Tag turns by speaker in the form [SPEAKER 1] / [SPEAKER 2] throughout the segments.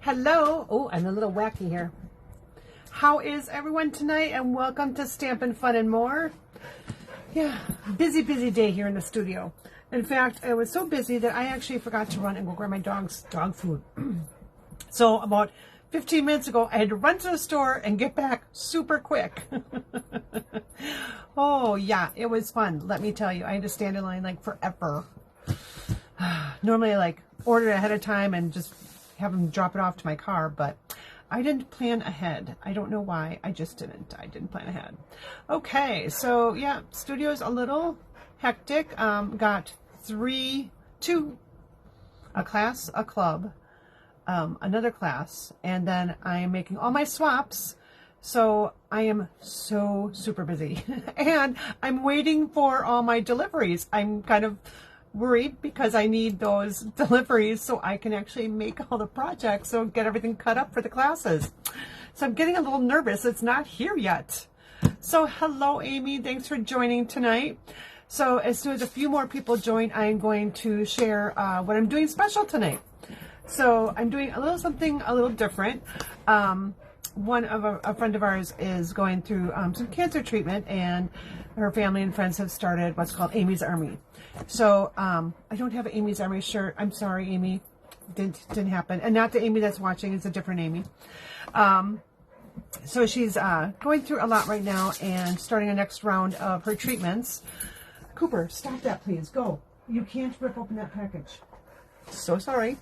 [SPEAKER 1] Hello. Oh, I'm a little wacky here. How is everyone tonight? And welcome to Stampin' Fun and More. Yeah, busy day here in the studio. In fact, I was so busy that I actually forgot to run and go grab my dog's dog food. So about 15 minutes ago, I had to run to the store and get back super quick. Oh, yeah, it was fun. Let me tell you, I had to stand in line like forever. Normally I like order it ahead of time and just have them drop it off to my car, but I didn't plan ahead. I don't know why. I just didn't. I didn't plan ahead. Okay, so yeah, studio's a little hectic. Got two, a class, a club, another class, and then I am making all my swaps. So I am so super busy and I'm waiting for all my deliveries. I'm kind of worried because I need those deliveries so I can actually make all the projects, so get everything cut up for the classes. So I'm getting a little nervous. It's not here yet. So hello, Amy. Thanks for joining tonight. So as soon as a few more people join, I'm going to share what I'm doing special tonight. So I'm doing a little something a little different. One of a friend of ours is going through some cancer treatment, and her family and friends have started what's called Amy's Army. So I don't have an Amy's Army shirt. I'm sorry, Amy. Didn't happen. And not the Amy that's watching. It's a different Amy. So she's going through a lot right now and starting a next round of her treatments. Cooper, stop that, please. Go. You can't rip open that package. So sorry.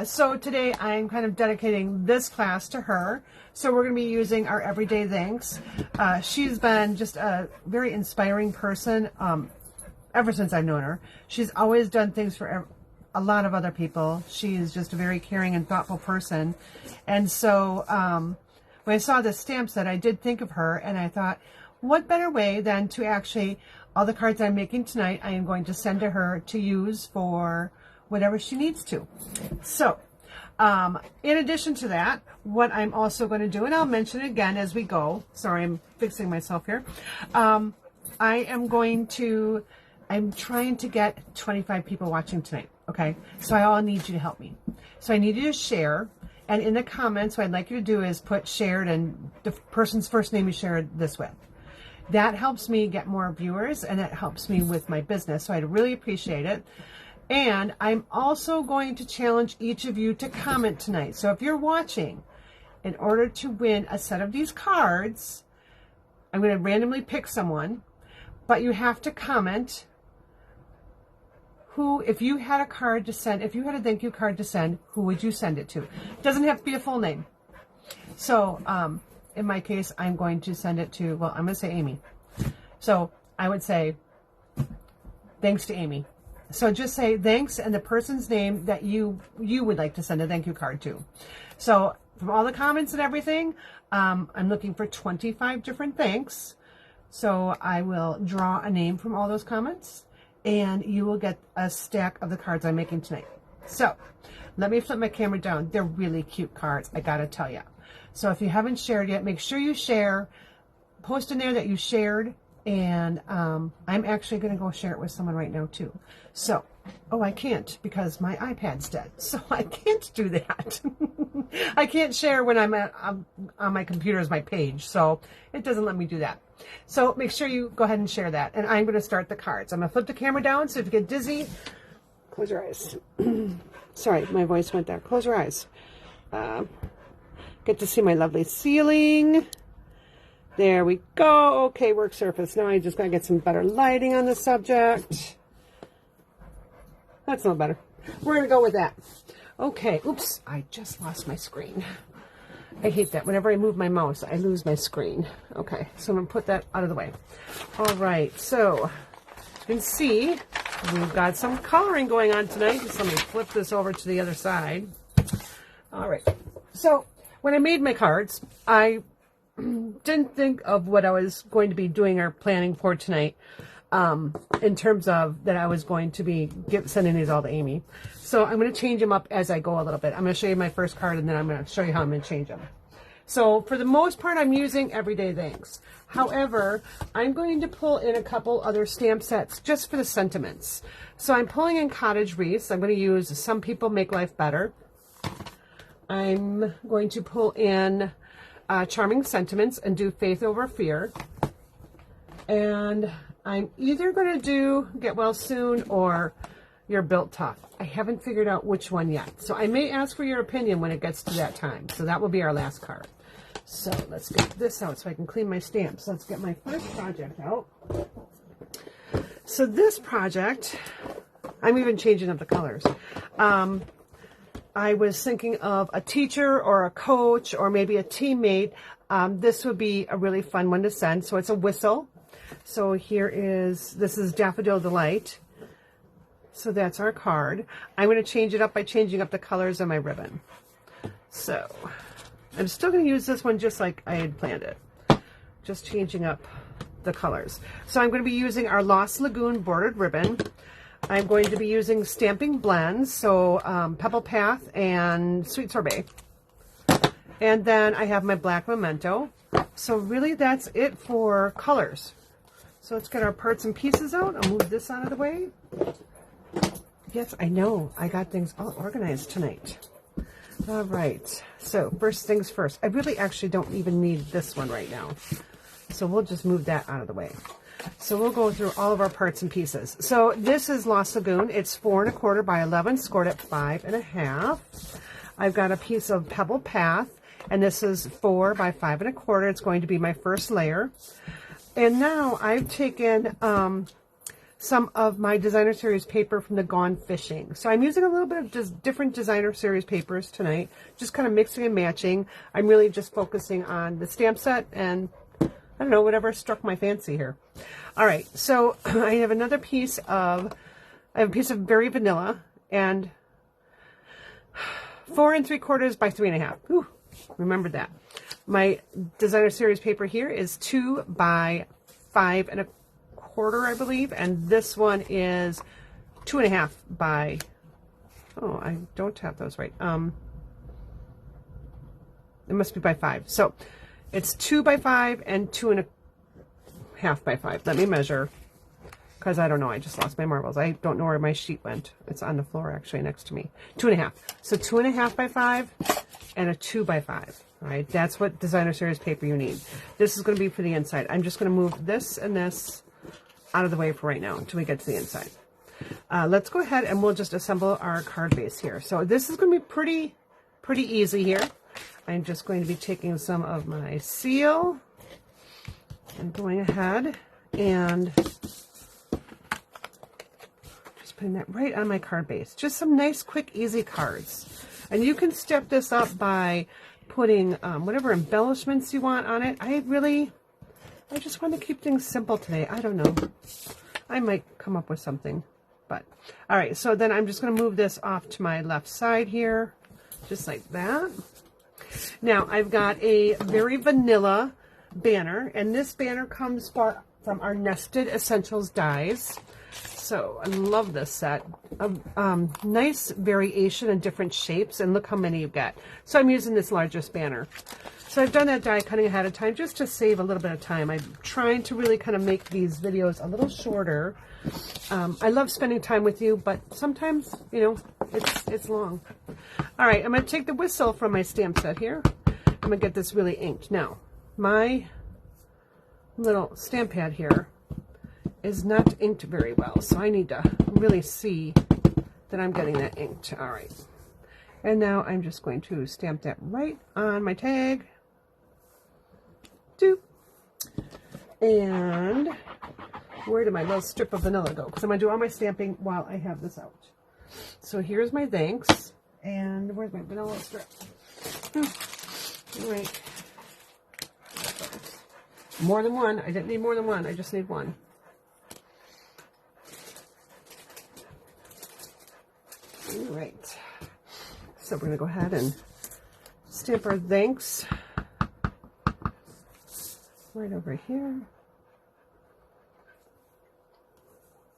[SPEAKER 1] So today I'm kind of dedicating this class to her. So we're going to be using our everyday thanks. She's been just a very inspiring person ever since I've known her. She's always done things for a lot of other people. She is just a very caring and thoughtful person. And so when I saw this stamp set, I did think of her, and I thought, what better way than to actually, all the cards I'm making tonight, I am going to send to her to use for whatever she needs to. So in addition to that, what I'm also going to do, and I'll mention it again as we go. Sorry, I'm fixing myself here. I'm trying to get 25 people watching tonight, okay? So I all need you to help me. So I need you to share, and in the comments, what I'd like you to do is put shared and the person's first name you shared this with. That helps me get more viewers, and it helps me with my business, so I'd really appreciate it. And I'm also going to challenge each of you to comment tonight. So if you're watching, in order to win a set of these cards, I'm going to randomly pick someone, but you have to comment who, if you had a card to send, if you had a thank you card to send, who would you send it to? It doesn't have to be a full name. So in my case, I'm going to send it to, well, I'm going to say Amy. So I would say, thanks to Amy. So just say thanks and the person's name that you would like to send a thank you card to. So from all the comments and everything, I'm looking for 25 different thanks. So I will draw a name from all those comments, and you will get a stack of the cards I'm making tonight. So let me flip my camera down. They're really cute cards, I gotta tell you. So if you haven't shared yet, make sure you share. Post in there that you shared. And I'm actually going to go share it with someone right now too. So, oh, I can't because my iPad's dead. So I can't do that. I can't share when I'm on my computer as my page. So it doesn't let me do that. So make sure you go ahead and share that. And I'm going to start the cards. I'm going to flip the camera down. So if you get dizzy, close your eyes. Sorry, my voice went there. Close your eyes. Get to see my lovely ceiling. There we go. Okay, work surface. Now I just got to get some better lighting on the subject. That's not better. We're going to go with that. Okay. Oops. I just lost my screen. I hate that. Whenever I move my mouse, I lose my screen. Okay. So I'm going to put that out of the way. All right. So as you can see, we've got some coloring going on tonight. Just let me flip this over to the other side. All right. So when I made my cards, I didn't think of what I was going to be doing or planning for tonight in terms of that I was going to be sending these all to Amy. So I'm going to change them up as I go a little bit. I'm going to show you my first card, and then I'm going to show you how I'm going to change them. So for the most part, I'm using everyday thanks. However, I'm going to pull in a couple other stamp sets just for the sentiments. So I'm pulling in Cottage Wreaths. I'm going to use Some People Make Life Better. I'm going to pull in Charming Sentiments and do Faith Over Fear. And I'm either going to do Get Well Soon or You're Built Tough. I haven't figured out which one yet. So I may ask for your opinion when it gets to that time. So that will be our last card. So let's get this out so I can clean my stamps. Let's get my first project out. So this project, I'm even changing up the colors. I was thinking of a teacher or a coach or maybe a teammate. This would be a really fun one to send. So it's a whistle. So this is Daffodil Delight. So that's our card. I'm going to change it up by changing up the colors of my ribbon. So I'm still going to use this one just like I had planned it. Just changing up the colors. So I'm going to be using our Lost Lagoon bordered ribbon. I'm going to be using Stamping Blends, so Pebble Path and Sweet Sorbet. And then I have my black Memento. So really that's it for colors. So let's get our parts and pieces out. I'll move this out of the way. Yes, I know. I got things all organized tonight. All right. So first things first. I really actually don't even need this one right now. So we'll just move that out of the way. So we'll go through all of our parts and pieces. So this is Lost Lagoon. It's 4 1/4 by 11, scored at 5 1/2. I've got a piece of Pebble Path, and this is 4 by 5 1/4. It's going to be my first layer. And now I've taken some of my designer series paper from the Gone Fishing. So I'm using a little bit of just different designer series papers tonight, just kind of mixing and matching. I'm really just focusing on the stamp set and I don't know, whatever struck my fancy here. All right, so I have another piece of, Very Vanilla, and 4 3/4 by 3 1/2. Ooh, remember that. My designer series paper here is 2 by 5 1/4, I believe, and this one is 2 1/2 by, oh, I don't have those right. It must be by 5. So it's 2 by 5 and 2 1/2 by 5. Let me measure, because I don't know. I just lost my marbles. I don't know where my sheet went. It's on the floor actually next to me. 2 1/2. So 2 1/2 by 5 and a 2 by 5. All right, that's what designer series paper you need. This is going to be for the inside. I'm just going to move this and this out of the way for right now until we get to the inside. Let's go ahead and we'll just assemble our card base here. So this is going to be pretty easy here. I'm just going to be taking some of my seal and going ahead and just putting that right on my card base. Just some nice, quick, easy cards. And you can step this up by putting whatever embellishments you want on it. I just want to keep things simple today. I don't know. I might come up with something. But all right, so then I'm just going to move this off to my left side here, just like that. Now I've got a Very Vanilla banner, and this banner comes from our Nested Essentials dies. So I love this set of nice variation in different shapes, and look how many you've got. So I'm using this largest banner. So I've done that die cutting ahead of time just to save a little bit of time. I'm trying to really kind of make these videos a little shorter. I love spending time with you, but sometimes, you know, it's long. All right, I'm going to take the whistle from my stamp set here. I'm going to get this really inked. Now, my little stamp pad here is not inked very well, so I need to really see that I'm getting that inked. All right. And now I'm just going to stamp that right on my tag. Doop. And where did my little strip of vanilla go? Because I'm going to do all my stamping while I have this out. So here's my thanks. And where's my vanilla strip? All right. More than one. I didn't need more than one. I just need one. All right. So we're going to go ahead and stamp our thanks right over here.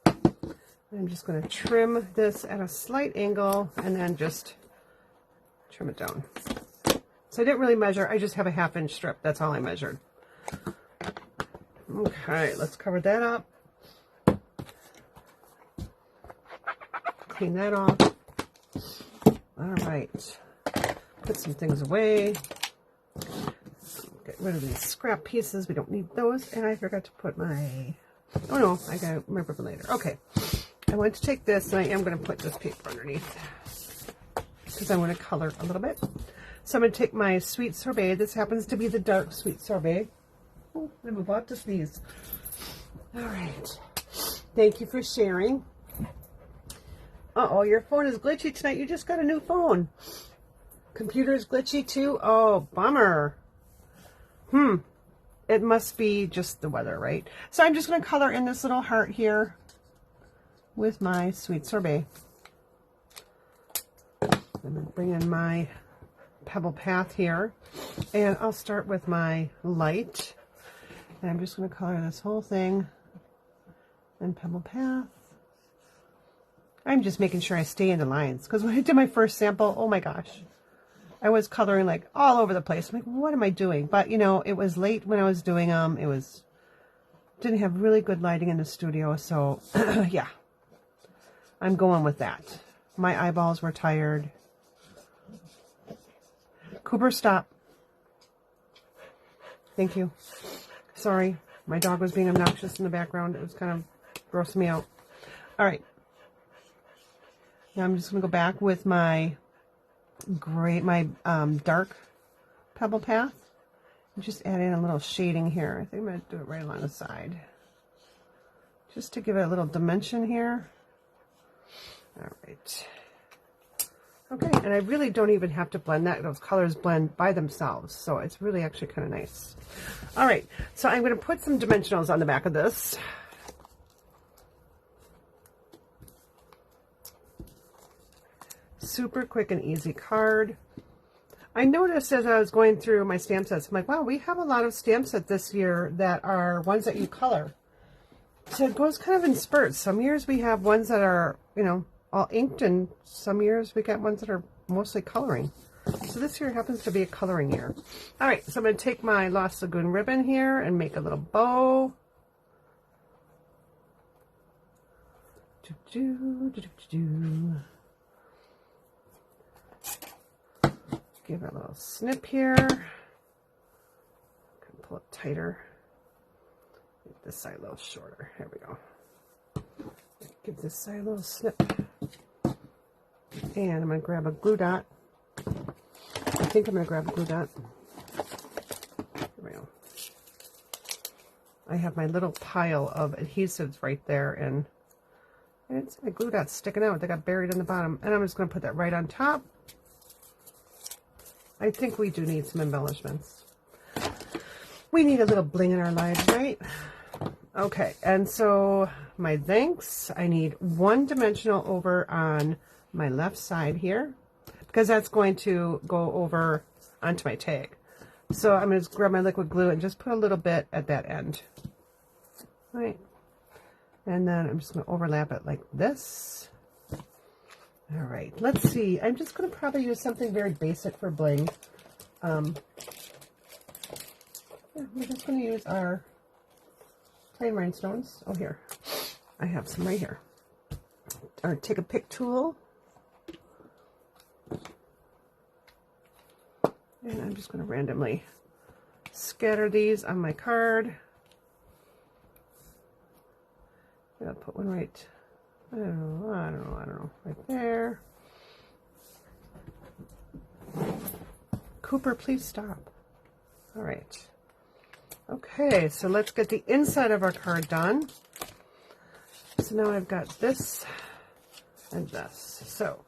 [SPEAKER 1] I'm just going to trim this at a slight angle and then just trim it down. So I didn't really measure. I just have a 1/2 inch strip. That's all I measured. Okay, let's cover that up. Clean that off. All right. put some things away. Get rid of these scrap pieces. We don't need those. And I forgot to put my, oh no, I got to remember for later. Okay. I want to take this, and I am going to put this paper underneath because I want to color a little bit. So I'm going to take my sweet sorbet. This happens to be the dark sweet sorbet. Oh, I'm about to sneeze. All right. Thank you for sharing. Uh-oh, your phone is glitchy tonight. You just got a new phone. Computer is glitchy too? Oh, bummer. It must be just the weather, right? So I'm just going to color in this little heart here with my sweet sorbet. I'm going to bring in my pebble path here, and I'll start with my light, and I'm just going to color this whole thing in pebble path. I'm just making sure I stay in the lines, because when I did my first sample, oh my gosh, I was coloring like all over the place. I'm like, what am I doing? But you know, it was late when I was doing them. Didn't have really good lighting in the studio, so yeah, I'm going with that. My eyeballs were tired. Cooper, stop. Thank you. Sorry, my dog was being obnoxious in the background. It was kind of grossing me out. All right. Now I'm just going to go back with my dark pebble path. And just add in a little shading here. I think I'm going to do it right along the side. Just to give it a little dimension here. All right. Okay, and I really don't even have to blend that. Those colors blend by themselves, so it's really actually kind of nice. All right, so I'm going to put some dimensionals on the back of this. Super quick and easy card. I noticed as I was going through my stamp sets, I'm like, wow, we have a lot of stamp sets this year that are ones that you color. So it goes kind of in spurts. Some years we have ones that are, you know, all inked, and some years we got ones that are mostly coloring. So this year happens to be a coloring year. All right, so I'm going to take my Lost Lagoon ribbon here and make a little bow. Give it a little snip here. Pull it tighter. Make this side a little shorter. Here we go. Give this side a little snip. And I'm going to grab a glue dot. I think I'm going to grab a glue dot. Here we go. I have my little pile of adhesives right there, and it's my glue dots sticking out. They got buried in the bottom. And I'm just going to put that right on top. I think we do need some embellishments. We need a little bling in our lives, right? Okay, and so my thanks, I need one dimensional over on my left side here, because that's going to go over onto my tag. So I'm going to grab my liquid glue and just put a little bit at that end. All right. And then I'm just going to overlap it like this. All right, let's see. I'm just going to probably use something very basic for bling. Yeah, we're just going to use our plain rhinestones. Oh, here. I have some right here. Or take a pick tool. And I'm just going to randomly scatter these on my card. I'll put one right, I don't know, right there. Cooper, please stop. All right. Okay, so let's get the inside of our card done. So now I've got this and this. So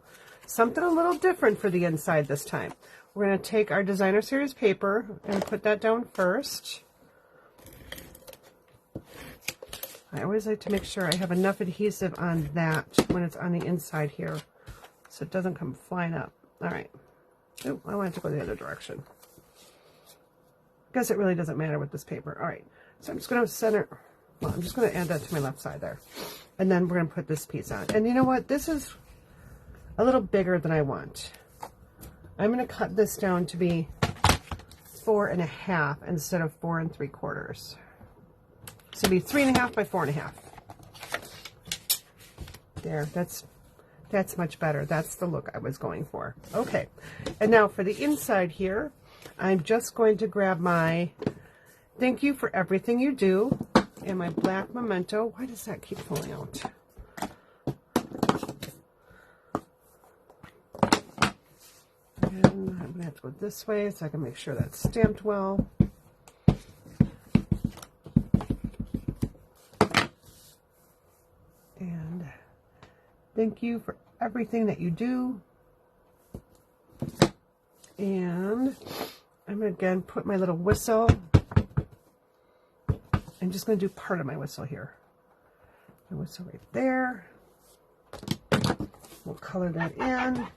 [SPEAKER 1] something a little different for the inside this time. We're going to take our designer series paper and put that down first. I always like to make sure I have enough adhesive on that when it's on the inside here, so it doesn't come flying up. All right. Oh, I want it to go the other direction. Guess it really doesn't matter with this paper. All right. So I'm just going to center. Well, I'm just going to add that to my left side there, and then we're going to put this piece on. And you know what? This is a little bigger than I want. I'm going to cut this down to be 4.5 instead of 4 3/4. So it'll be 3.5 by 4.5. There, that That's much better. That's the look I was going for. Okay, and now for the inside here, I'm just going to grab my thank you for everything you do and my black memento. Why does that keep falling out? And I'm going to have to go this way so I can make sure that's stamped well. And thank you for everything that you do. And I'm going to again put my little whistle. I'm just going to do part of my whistle here. My whistle right there. We'll color that in.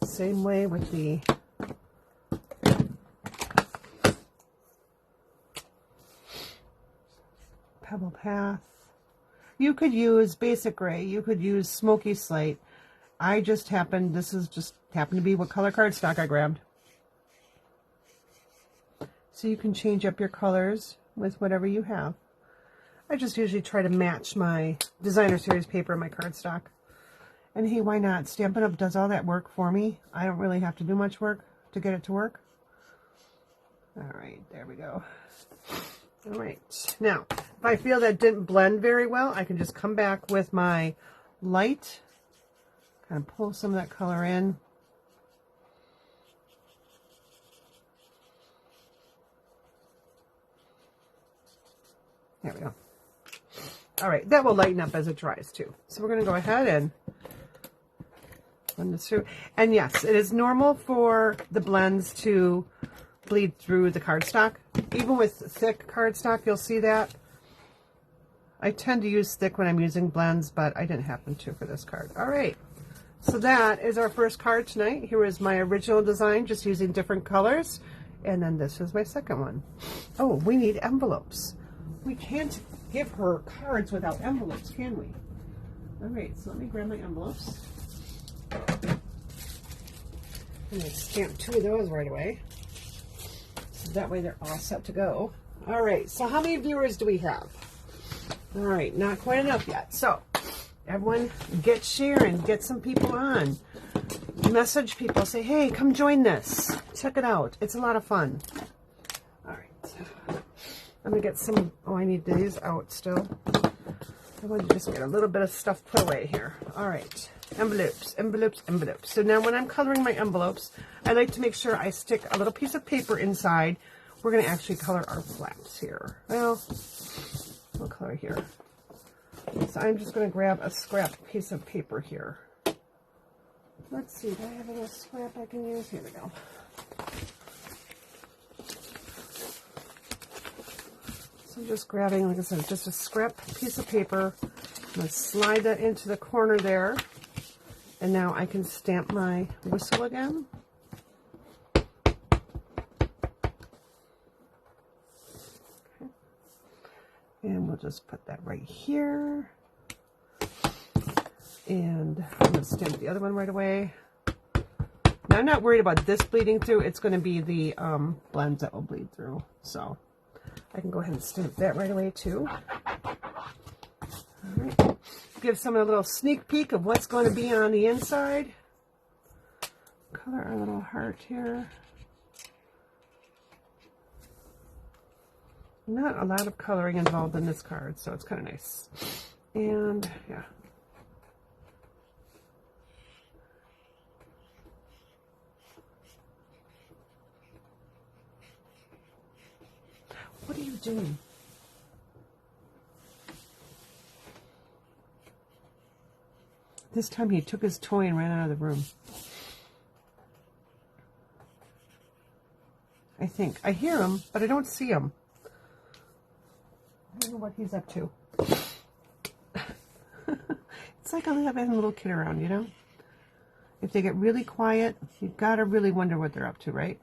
[SPEAKER 1] Same way with the pebble path. You could use basic gray. You could use smoky slate. This is just happened to be what color cardstock I grabbed. So you can change up your colors with whatever you have. I just usually try to match my designer series paper and my cardstock. And hey, why not? Stampin' Up! Does all that work for me. I don't really have to do much work to get it to work. All right, there we go. All right, now, if I feel that didn't blend very well, I can just come back with my light, kind of pull some of that color in. There we go. All right, that will lighten up as it dries too. So we're going to go ahead and blend this through. And yes, it is normal for the blends to bleed through the cardstock. Even with thick cardstock, you'll see that. I tend to use thick when I'm using blends, but I didn't happen to for this card. All right, so that is our first card tonight. Here is my original design, just using different colors. And then this is my second one. Oh, we need envelopes. We can't give her cards without envelopes, can we? All right, so let me grab my envelopes. I'm going to stamp 2 of those right away. So that way they're all set to go. All right, so how many viewers do we have? All right, not quite enough yet. So everyone get sharing, get some people on. Message people, say, hey, come join this. Check it out. It's a lot of fun. All right. I'm going to get some, oh, I need these out still. I want to just get a little bit of stuff put away here. All right. Envelopes, envelopes, envelopes. So now when I'm coloring my envelopes, I like to make sure I stick a little piece of paper inside. We're going to actually color our flaps here. Well, we'll color here. So I'm just going to grab a scrap piece of paper here. Let's see, do I have a little scrap I can use? Here we go. So I'm just grabbing, like I said, just a scrap piece of paper. I'm going to slide that into the corner there. And now I can stamp my whistle again. Okay. And we'll just put that right here. And I'm going to stamp the other one right away. Now, I'm not worried about this bleeding through. It's going to be the blends that will bleed through. So I can go ahead and stamp that right away too. All right. Give someone a little sneak peek of what's going to be on the inside. Color our little heart here. Not a lot of coloring involved in this card, so it's kind of nice. And yeah. What are you doing? This time he took his toy and ran out of the room. I think. I hear him, but I don't see him. I don't know what he's up to. It's like having a little kid around, you know? If they get really quiet, you've got to really wonder what they're up to, right?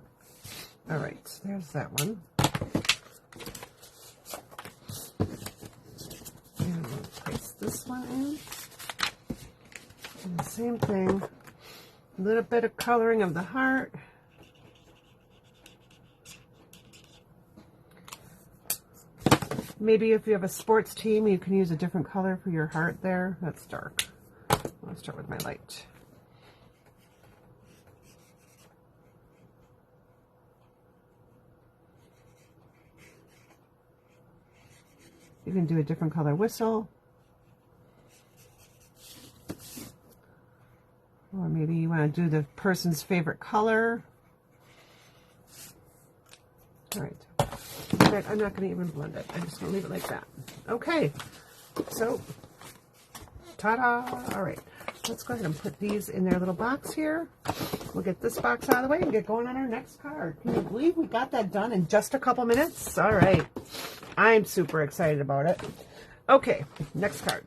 [SPEAKER 1] All right, there's that one. And we'll place this one in. And the same thing, a little bit of coloring of the heart. Maybe if you have a sports team, you can use a different color for your heart there. That's dark. I'll start with my light. You can do a different color whistle. Or maybe you want to do the person's favorite color. All right. I'm not going to even blend it. I'm just going to leave it like that. Okay. So, ta-da. All right. Let's go ahead and put these in their little box here. We'll get this box out of the way and get going on our next card. Can you believe we got that done in just a couple minutes? All right. I'm super excited about it. Okay, next card.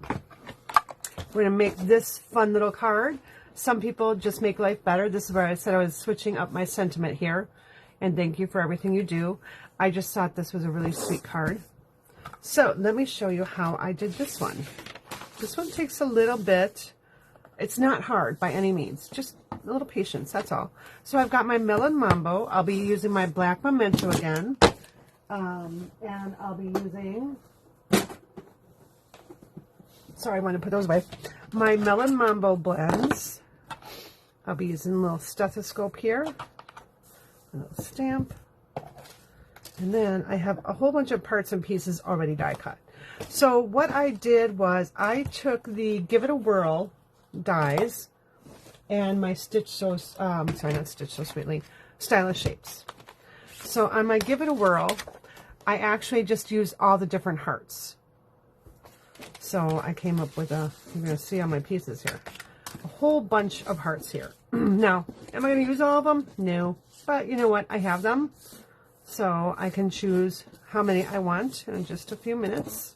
[SPEAKER 1] We're going to make this fun little card. Some people just make life better. This is where I said I was switching up my sentiment here. And thank you for everything you do. I just thought this was a really sweet card. So let me show you how I did this one. This one takes a little bit. It's not hard by any means. Just a little patience, that's all. So I've got my Melon Mambo. I'll be using my black memento again. And I'll be using, sorry, I want to put those away. My Melon Mambo blends. I'll be using a little stethoscope here, a little stamp, and then I have a whole bunch of parts and pieces already die cut. So what I did was I took the Give It a Whirl dies and my Stitch So, sorry, not Stitch So Sweetly, Stylish Shapes. So on my Give It a Whirl, I actually just used all the different hearts. So I came up with a, you're going to see on my pieces here, a whole bunch of hearts here. Now, am I going to use all of them? No. But you know what? I have them. So I can choose how many I want in just a few minutes.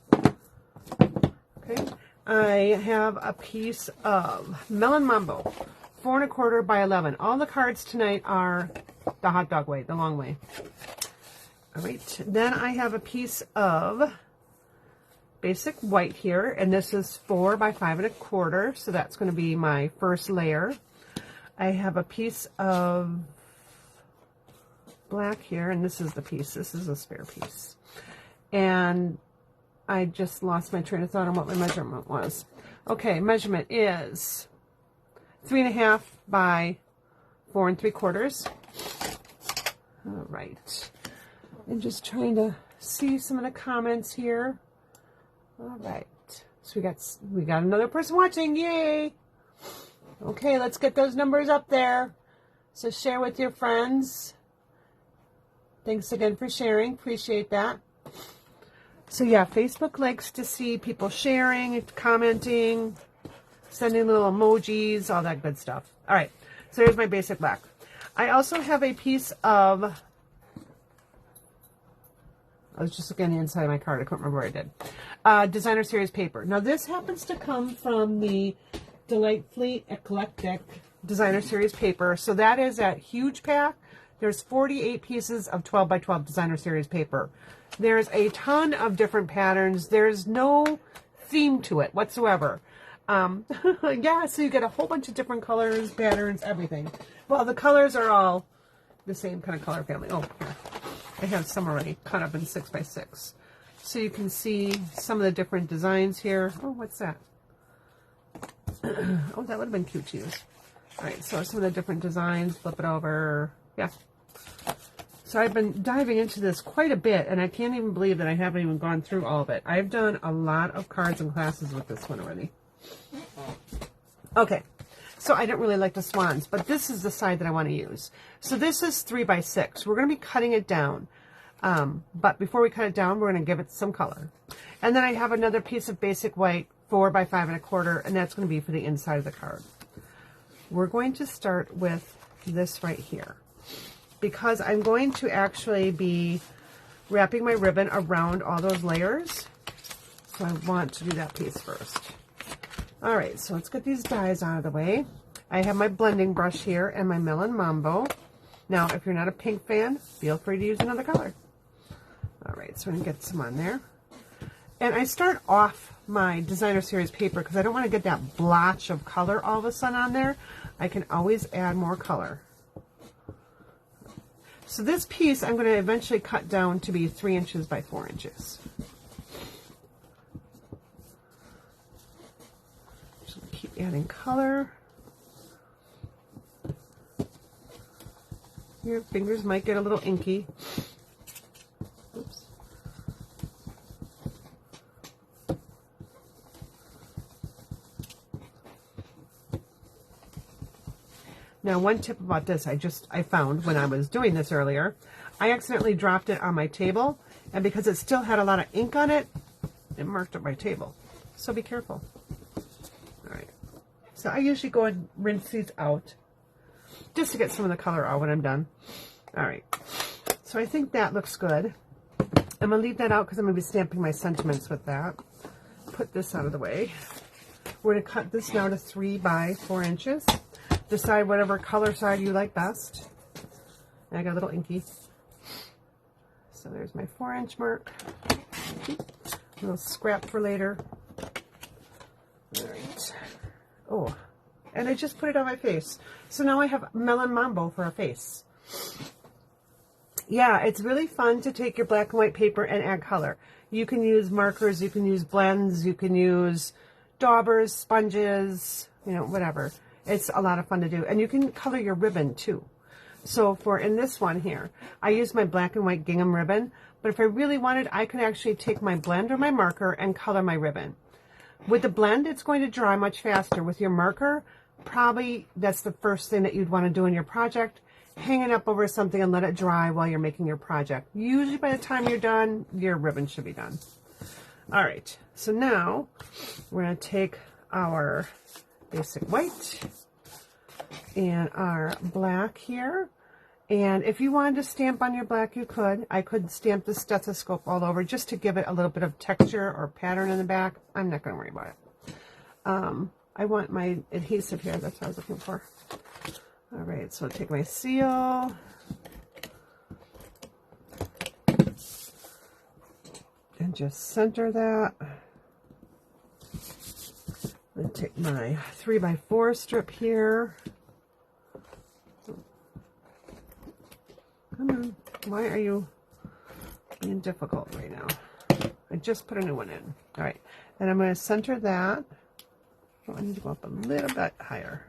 [SPEAKER 1] Okay. I have a piece of Melon Mambo, 4 1/4 by 11. All the cards tonight are the hot dog way, the long way. All right. Then I have a piece of basic white here, and this is 4 by 5 1/4, so that's going to be my first layer. I have a piece of black here, and this is the piece. This is a spare piece. And I just lost my train of thought on what my measurement was. Okay, measurement is 3 1/2 by 4 3/4. All right. I'm just trying to see some of the comments here. All right. So we got another person watching. Yay! Okay, let's get those numbers up there. So share with your friends. Thanks again for sharing. Appreciate that. So yeah, Facebook likes to see people sharing, commenting, sending little emojis, all that good stuff. All right. So here's my basic black. I also have a piece of, I was just looking at the inside of my card. I couldn't remember what I did. Designer Series paper. Now this happens to come from the Delightfully Eclectic Designer Series paper. So that is that huge pack. There's 48 pieces of 12 by 12 Designer Series paper. There's a ton of different patterns. There's no theme to it whatsoever. Yeah, so you get a whole bunch of different colors, patterns, everything. Well, the colors are all the same kind of color family. Oh, here. I have some already cut up in 6 by 6. So you can see some of the different designs here. Oh, what's that? Oh, that would have been cute to use. All right, so some of the different designs, flip it over. Yeah. So I've been diving into this quite a bit, and I can't even believe that I haven't even gone through all of it. I've done a lot of cards and classes with this one already. Okay, so I don't really like the swans, but this is the side that I want to use. So this is 3 by 6. We're going to be cutting it down. But before we cut it down, we're going to give it some color. And then I have another piece of basic white, 4 by 5 1/4, and that's going to be for the inside of the card. We're going to start with this right here, because I'm going to actually be wrapping my ribbon around all those layers. So I want to do that piece first. All right, so let's get these dies out of the way. I have my blending brush here and my Melon Mambo. Now, if you're not a pink fan, feel free to use another color. All right, so I'm going to get some on there. And I start off my Designer Series paper because I don't want to get that blotch of color all of a sudden on there. I can always add more color. So this piece I'm going to eventually cut down to be 3 inches by 4 inches. adding color. Your fingers might get a little inky. Oops. Now, one tip about this, I found when I was doing this earlier, I accidentally dropped it on my table, and because it still had a lot of ink on it, it marked up my table. So be careful. All right. So I usually go and rinse these out just to get some of the color out when I'm done. All right. So I think that looks good. I'm going to leave that out because I'm going to be stamping my sentiments with that. Put this out of the way. We're going to cut this now to 3 by 4 inches. Decide whatever color side you like best. And I got a little inky. So there's my 4-inch mark. A little scrap for later. All right. Oh, and I just put it on my face. So now I have Melon Mambo for a face. Yeah, it's really fun to take your black and white paper and add color. You can use markers, you can use blends, you can use daubers, sponges, you know, whatever. It's a lot of fun to do. And you can color your ribbon too. So for in this one here, I use my black and white gingham ribbon, but if I really wanted, I could actually take my blend or my marker and color my ribbon. With the blend, it's going to dry much faster. With your marker, probably that's the first thing that you'd want to do in your project. Hang it up over something and let it dry while you're making your project. Usually by the time you're done, your ribbon should be done. All right, so now we're going to take our basic white and our black here. And if you wanted to stamp on your black, you could. I could stamp the stethoscope all over just to give it a little bit of texture or pattern in the back. I'm not going to worry about it. I want my adhesive here. That's what I was looking for. All right, so I'll take my seal. And just center that. Then take my 3 by 4 strip here. Come on, why are you being difficult right now? I just put a new one in. All right, and I'm going to center that. Oh, I need to go up a little bit higher.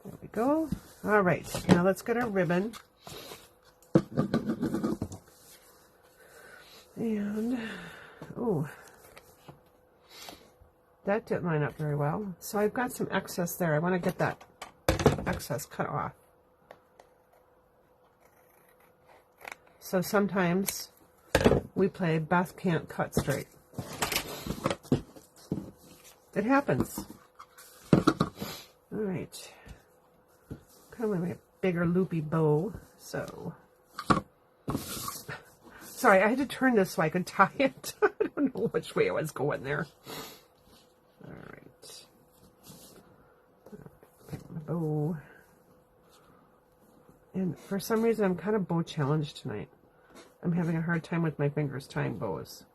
[SPEAKER 1] There we go. All right, now let's get our ribbon. And, oh, that didn't line up very well. So I've got some excess there. I want to get that excess cut off. So sometimes we play Beth can't cut straight. It happens. All right. Kind of like a bigger loopy bow. So, sorry, I had to turn this so I could tie it. I don't know which way I was going there. All right. Pick my bow. And for some reason, I'm kind of bow challenged tonight. I'm having a hard time with my fingers tying bows.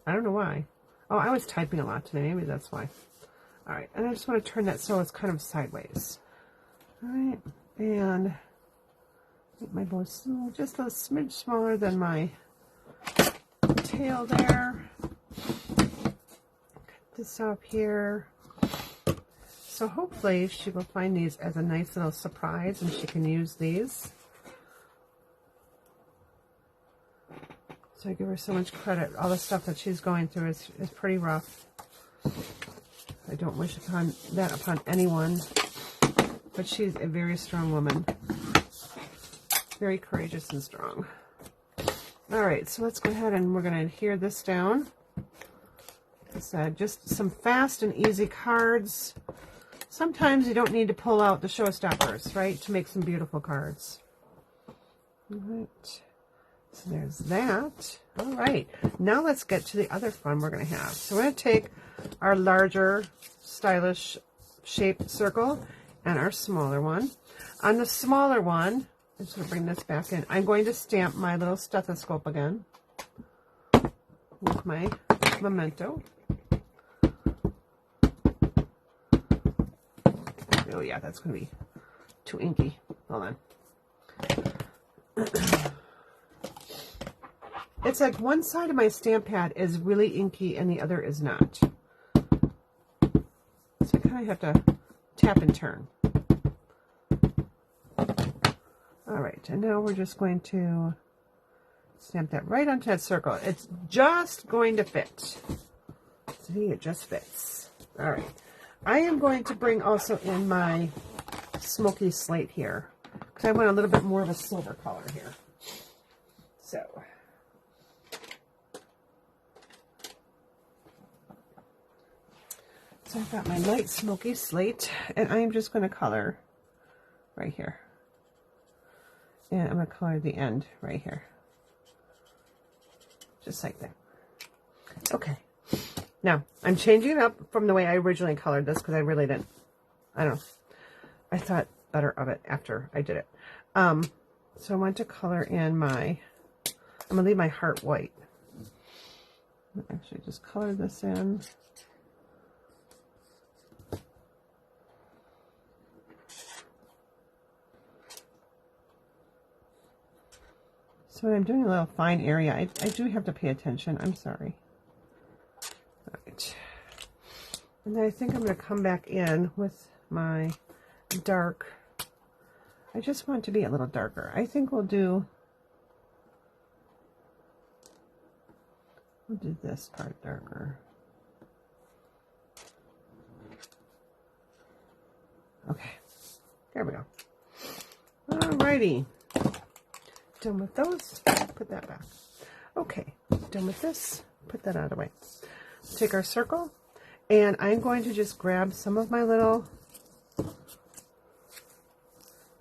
[SPEAKER 1] I don't know why. Oh, I was typing a lot today. Maybe that's why. All right, and I just want to turn that so it's kind of sideways. All right, and make my bow just a smidge smaller than my tail there. Cut this up here. So hopefully she will find these as a nice little surprise and she can use these. So I give her so much credit. All the stuff that she's going through is pretty rough. I don't wish that upon anyone, but she's a very strong woman. Very courageous and strong. All right, so let's go ahead and we're going to adhere this down. Like I said, just some fast and easy cards. Sometimes you don't need to pull out the showstoppers, right, to make some beautiful cards. All right. So there's that. All right, now let's get to the other fun we're going to have. So we're going to take our larger, stylish shaped circle and our smaller one. On the smaller one, I'm just going to bring this back in. I'm going to stamp my little stethoscope again with my memento. Oh yeah, that's going to be too inky. Hold on. It's like one side of my stamp pad is really inky and the other is not. kind of have to tap and turn. All right, and now we're just going to stamp that right onto that circle. It's just going to fit. See, it just fits. All right. I am going to bring also in my smoky slate here, because I want a little bit more of a silver color here. So I've got my light smoky slate, and I'm just going to color right here. And I'm going to color the end right here. Just like that. Okay. Now, I'm changing it up from the way I originally colored this, because I really didn't, I don't know. I thought better of it after I did it. So I want to color in my, I'm going to leave my heart white. Actually, just color this in. So when I'm doing a little fine area, I do have to pay attention. I'm sorry. All right. And then I think I'm going to come back in with my dark. I just want it to be a little darker. I think we'll do this part darker. Okay. There we go. Alrighty. Done with those, put that back. Okay, done with this, put that out of the way. Take our circle, and I'm going to just grab some of my little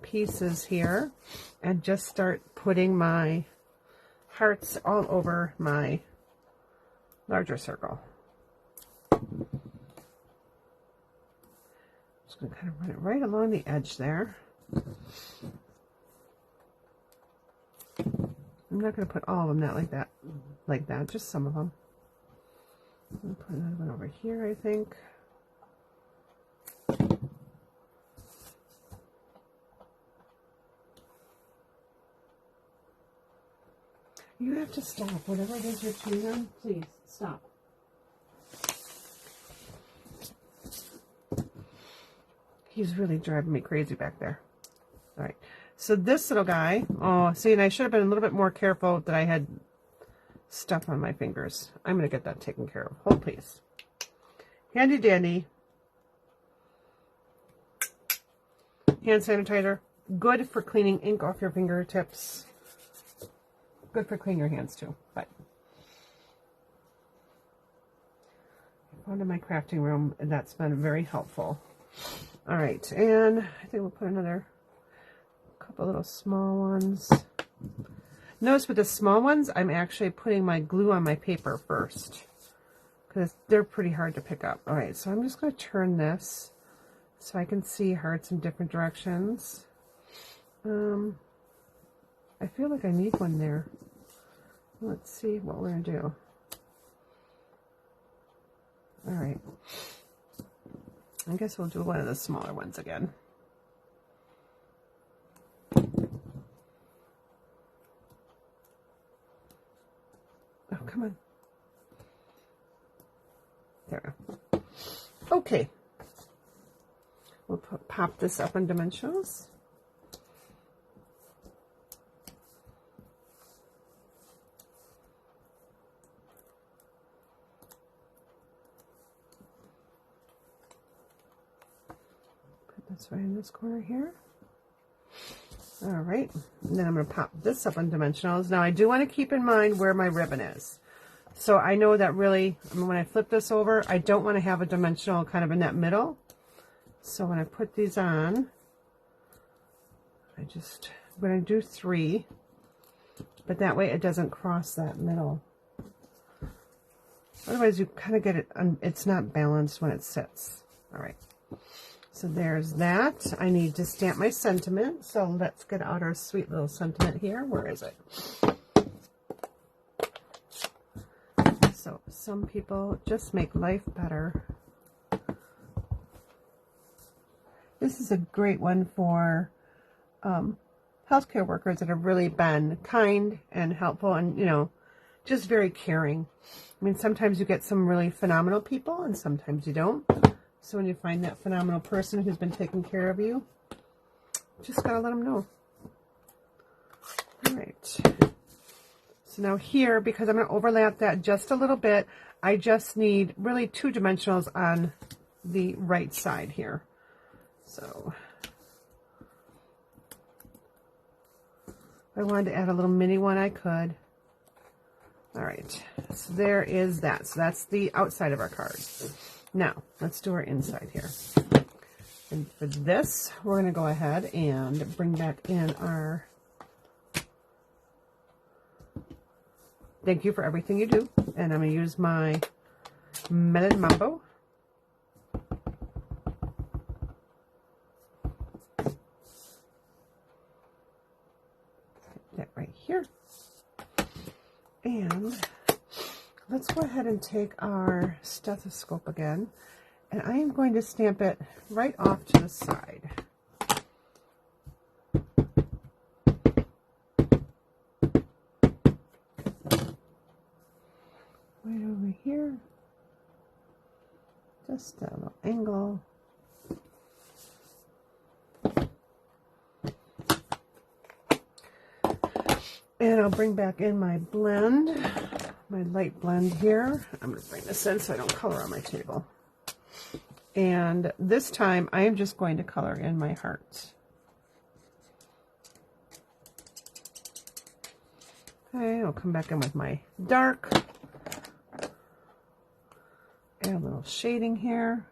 [SPEAKER 1] pieces here and just start putting my hearts all over my larger circle. Just going to kind of run it right along the edge there. I'm not going to put all of them not like that, just some of them. I'm going to put another one over here, I think. You have to stop. Whatever it is you're chewing on, please stop. He's really driving me crazy back there. All right. So this little guy, oh, see, and I should have been a little bit more careful that I had stuff on my fingers. I'm going to get that taken care of. Hold, please. Handy dandy. Hand sanitizer. Good for cleaning ink off your fingertips. Good for cleaning your hands, too. But I found in my crafting room, and that's been very helpful. All right, and I think we'll put another couple little small ones. Notice with the small ones, I'm actually putting my glue on my paper first, because they're pretty hard to pick up. All right, so I'm just going to turn this so I can see hearts in different directions. I feel like I need one there. Let's see what we're going to do. All right. I guess we'll do one of the smaller ones again. Oh, come on. There we go. Okay. We'll pop this up on dimensionals. Put this right in this corner here. All right, and then I'm going to pop this up on dimensionals. Now I do want to keep in mind where my ribbon is. So I know that really, when I flip this over, I don't want to have a dimensional kind of in that middle. So when I put these on, I'm going to do 3, but that way it doesn't cross that middle. Otherwise you kind of get it, it's not balanced when it sits. All right. So there's that. I need to stamp my sentiment. So let's get out our sweet little sentiment here. Where is it? So some people just make life better. This is a great one for healthcare workers that have really been kind and helpful and, you know, just very caring. I mean, sometimes you get some really phenomenal people and sometimes you don't. So when you find that phenomenal person who's been taking care of you, just gotta let them know. All right. So now here, because I'm gonna overlap that just a little bit, I just need really 2 dimensionals on the right side here. So if I wanted to add a little mini one, I could. All right, so there is that. So that's the outside of our card. Now, let's do our inside here. And for this, we're going to go ahead and bring back in our thank you for everything you do. And I'm going to use my Melon Mambo. That right here. And let's go ahead and take our stethoscope again, and I am going to stamp it right off to the side. Right over here. Just a little angle. And I'll bring back in my blend, my light blend here. I'm going to bring this in so I don't color on my table. And this time I am just going to color in my hearts. Okay, I'll come back in with my dark. Add a little shading here.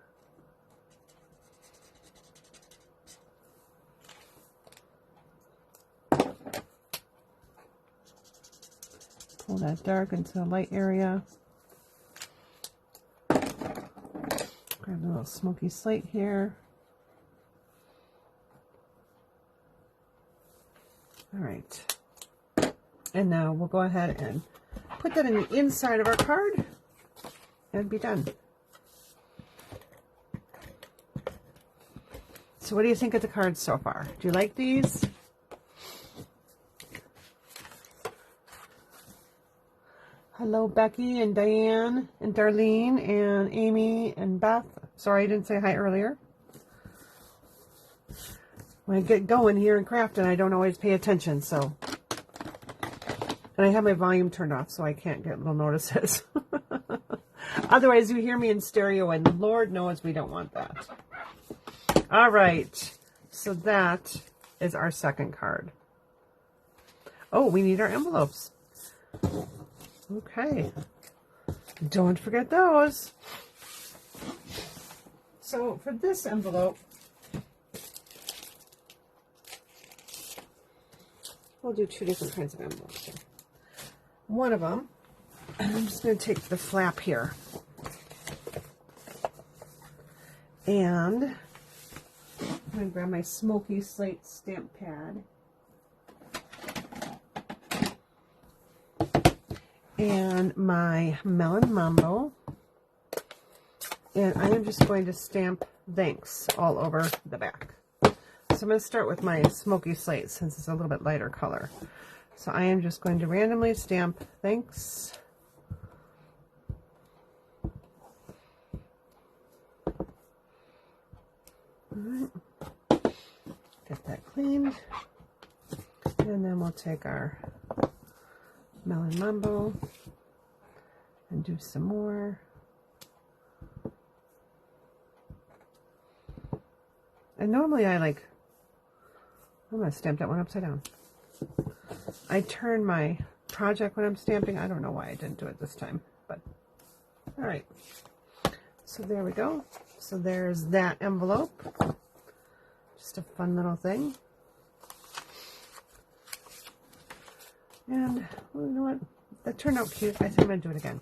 [SPEAKER 1] Pull that dark into the light area. Grab a little smoky slate here. All right. And now we'll go ahead and put that in the inside of our card and be done. So what do you think of the cards so far? Do you like these? Hello, Becky and Diane and Darlene and Amy and Beth. Sorry I didn't say hi earlier. When I get going here in crafting, I don't always pay attention, so. And I have my volume turned off, so I can't get little notices. Otherwise, you hear me in stereo, and Lord knows we don't want that. All right, so that is our second card. Oh, we need our envelopes. Okay, don't forget those. So for this envelope, we'll do 2 different kinds of envelopes here. One of them, I'm just going to take the flap here, and I'm going to grab my smoky slate stamp pad. And my Melon Mambo, and I am just going to stamp thanks all over the back. So I'm going to start with my smoky slate since it's a little bit lighter color. So I am just going to randomly stamp thanks. All right. Get that cleaned, and then we'll take our Melon Mambo and do some more. And normally I'm going to stamp that one upside down. I turn my project when I'm stamping. I don't know why I didn't do it this time, but all right. So there we go. So there's that envelope. Just a fun little thing. And, well, you know what? That turned out cute. I think I'm going to do it again.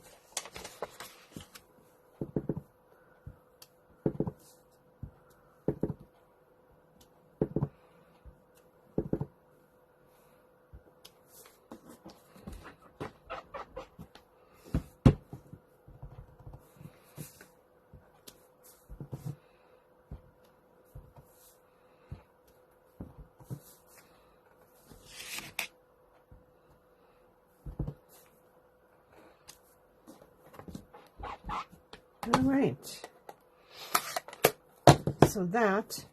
[SPEAKER 1] All right. So that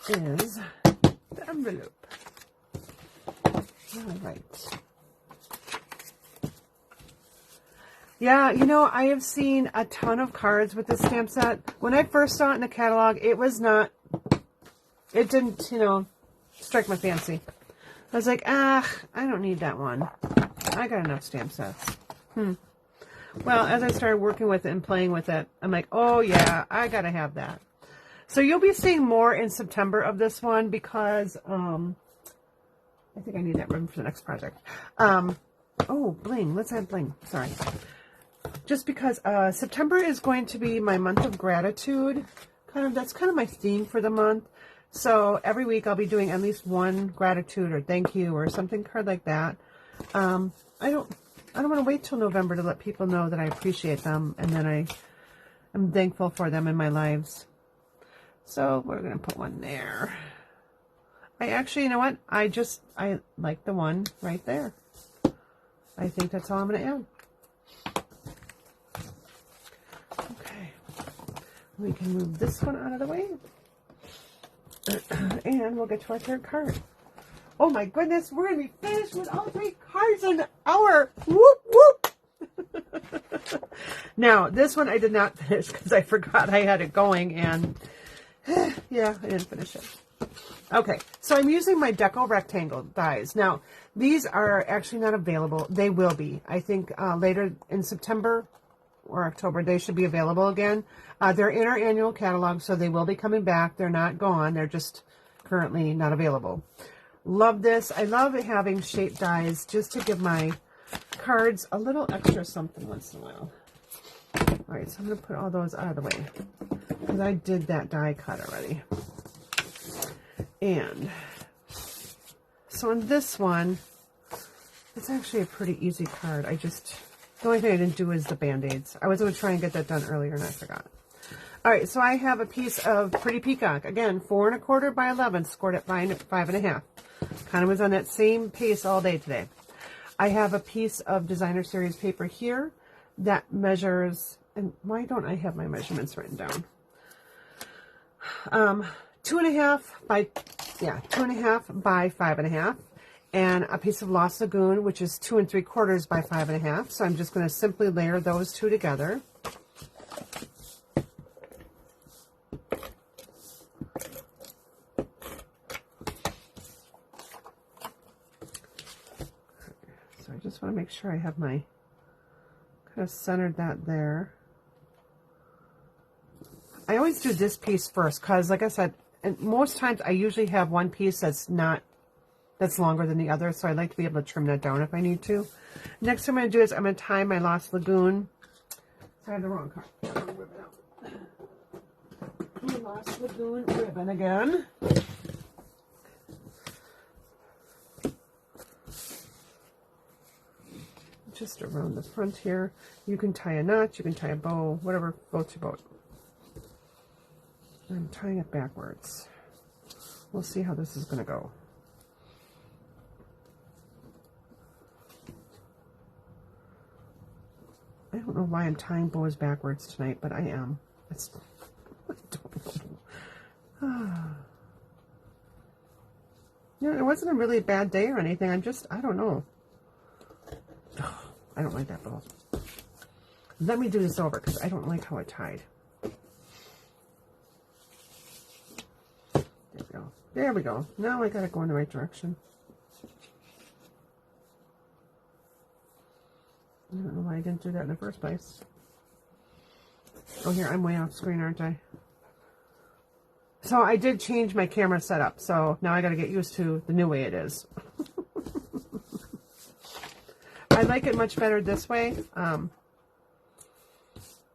[SPEAKER 1] is the envelope. All right. Yeah, you know, I have seen a ton of cards with this stamp set. When I first saw it in the catalog, it didn't, you know, strike my fancy. I was like, I don't need that one. I got enough stamp sets. Well, as I started working with it and playing with it, I'm like, oh yeah, I gotta have that. So you'll be seeing more in September of this one because, I think I need that ribbon for the next project. Oh, bling. Let's add bling. Sorry. Just because September is going to be my month of gratitude. That's kind of my theme for the month. So every week I'll be doing at least one gratitude or thank you or something card like that. I don't want to wait till November to let people know that I appreciate them and that I'm thankful for them in my lives. So we're going to put one there. I actually, you know what? I like the one right there. I think that's all I'm going to add. Okay. We can move this one out of the way. And we'll get to our third card. Oh my goodness, we're going to be finished with all 3 cards in an hour. Whoop, whoop. Now, this one I did not finish because I forgot I had it going and yeah, I didn't finish it. Okay, so I'm using my Deco Rectangle dies. Now, these are actually not available. They will be. I think later in September or October, they should be available again. They're in our annual catalog, so they will be coming back. They're not gone. They're just currently not available. Love this. I love having shaped dies just to give my cards a little extra something once in a while. All right, so I'm going to put all those out of the way because I did that die cut already. And so on this one, it's actually a pretty easy card. The only thing I didn't do is the Band-Aids. I was going to try and get that done earlier and I forgot. All right, so I have a piece of Pretty Peacock. Again, 4 1/4 by 11, scored at 5 1/2. Kind of was on that same pace all day today. I have a piece of Designer Series paper here that measures, and why don't I have my measurements written down? 2.5 by 5 1/2, and a piece of Lost Lagoon, which is 2 3/4 by 5 1/2. So I'm just going to simply layer those two together. So I just want to make sure I have my kind of centered that there. I always do this piece first because, like I said, and most times I usually have one piece that's longer than the other, so I like to be able to trim that down if I need to. Next thing I'm going to do is I'm going to tie my Lost Lagoon. I have the wrong card. Rip it out. My Lost Lagoon ribbon again. Just around the front here. You can tie a knot, you can tie a bow, whatever floats your boat. I'm tying it backwards. We'll see how this is going to go. I don't know why I'm tying bows backwards tonight, but I am. I don't know. You know, it wasn't a really bad day or anything. I don't know. I don't like that bow. Let me do this over because I don't like how it tied. There we go. There we go. Now I gotta go in the right direction. I don't know why I didn't do that in the first place. Oh, here, I'm way off screen, aren't I? So I did change my camera setup, so now I gotta get used to the new way it is. I like it much better this way,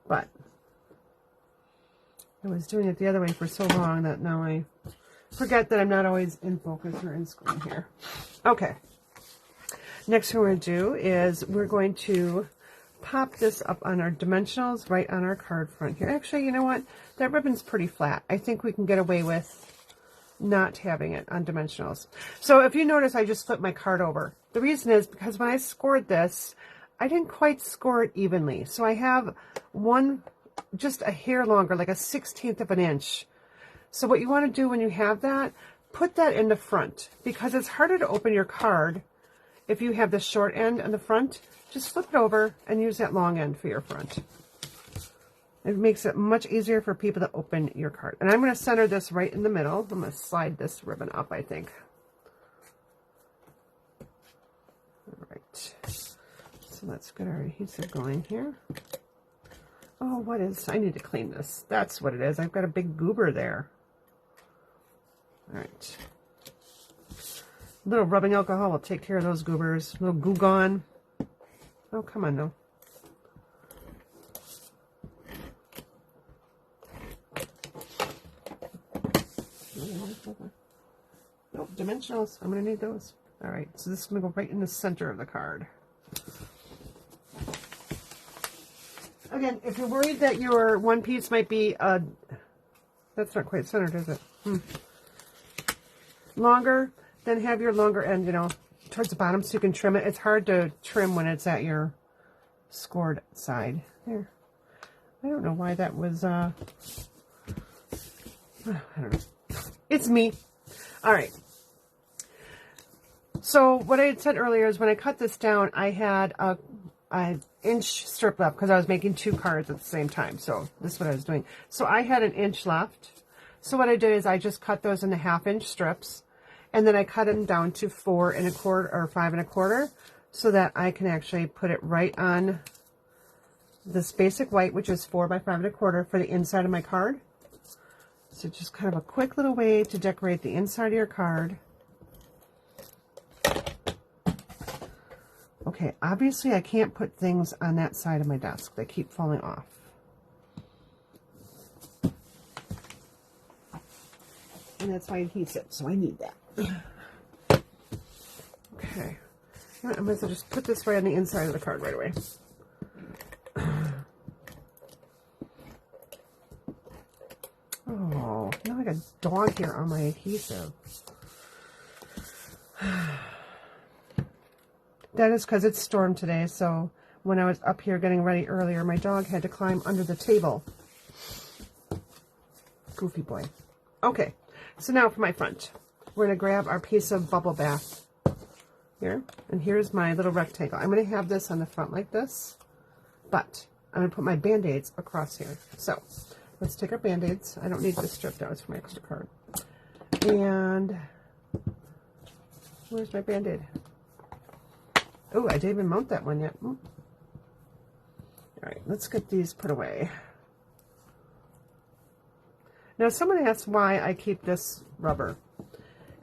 [SPEAKER 1] but I was doing it the other way for so long that now I forget that I'm not always in focus or in screen here. Okay. Next thing we're going to do is we're going to pop this up on our dimensionals right on our card front here. Actually, you know what? That ribbon's pretty flat. I think we can get away with not having it on dimensionals. So if you notice, I just flipped my card over. The reason is because when I scored this, I didn't quite score it evenly. So I have one just a hair longer, like a 1/16 of an inch So what you want to do when you have that, put that in the front, because it's harder to open your card if you have the short end on the front. Just flip it over and use that long end for your front. It makes it much easier for people to open your card. And I'm going to center this right in the middle. I'm going to slide this ribbon up, I think. All right. So let's get our adhesive going here. Oh, what is, I need to clean this. That's what it is. I've got a big goober there. All right. A little rubbing alcohol will take care of those goobers. A little Goo Gone. Oh, come on now. Nope, dimensionals. I'm going to need those. All right, so this is going to go right in the center of the card. Again, if you're worried that your one piece might be, that's not quite centered, is it? Longer, then have your longer end, you know, towards the bottom so you can trim it. It's hard to trim when it's at your scored side. There. I don't know why that was, I don't know. It's me. All right. So what I had said earlier is when I cut this down, I had an inch strip left because I was making 2 cards at the same time. So this is what I was doing. So I had an inch left. So what I did is I just cut those into 1/2 inch strips, and then I cut them down to 4 1/4 or 5 1/4 so that I can actually put it right on this basic white, which is 4 by 5 1/4 for the inside of my card. So just kind of a quick little way to decorate the inside of your card. Okay, obviously I can't put things on that side of my desk. They keep falling off. And that's my adhesive, so I need that. Okay. I might as well just put this right on the inside of the card right away. Oh, now I got a dog here on my adhesive. That is because it's stormed today, so when I was up here getting ready earlier, my dog had to climb under the table. Goofy boy. Okay, so now for my front. We're going to grab our piece of bubble bath here, and here's my little rectangle. I'm going to have this on the front like this, but I'm going to put my Band-Aids across here. So let's take our Band-Aids. I don't need this stripped out. It's for my extra card. And where's my Band-Aid? Oh, I didn't even mount that one yet. All right, let's get these put away. Now, someone asked why I keep this rubber.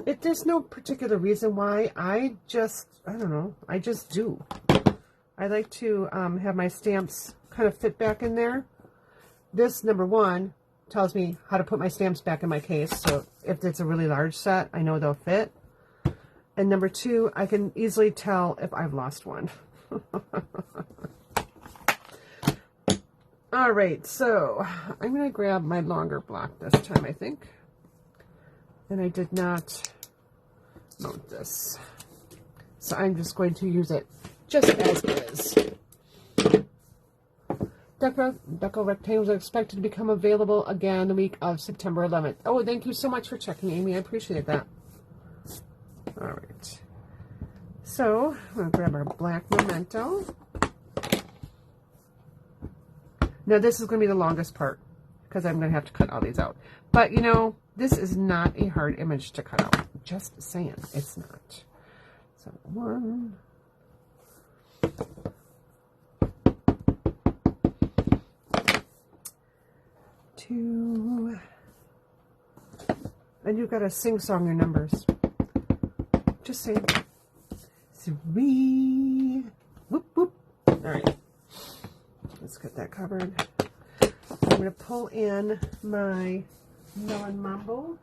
[SPEAKER 1] There's no particular reason why. I don't know. I just do. I like to have my stamps kind of fit back in there. This, number one, tells me how to put my stamps back in my case. So if it's a really large set, I know they'll fit. And number two, I can easily tell if I've lost one. All right, so I'm going to grab my longer block this time, I think. And I did not mount this. So I'm just going to use it just as is. Deco rectangles are expected to become available again the week of September 11th. Oh, thank you so much for checking, Amy. I appreciate that. All right, so I'm going to grab our black Memento. Now this is going to be the longest part because I'm going to have to cut all these out. But you know, this is not a hard image to cut out. Just saying, it's not. So 1, 2, and you've got to sing-song your numbers. Just saying. 3. Whoop, whoop. All right. Let's get that covered. I'm going to pull in my Melon Mambo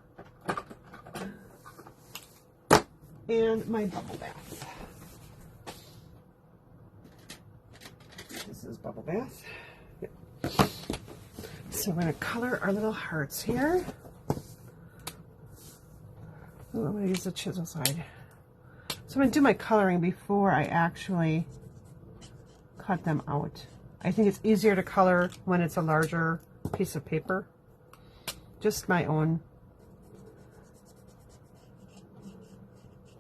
[SPEAKER 1] and my bubble bath. This is bubble bath. Yep. So we're going to color our little hearts here. Oh, I'm going to use the chisel side. So I'm going to do my coloring before I actually cut them out. I think it's easier to color when it's a larger piece of paper. Just my own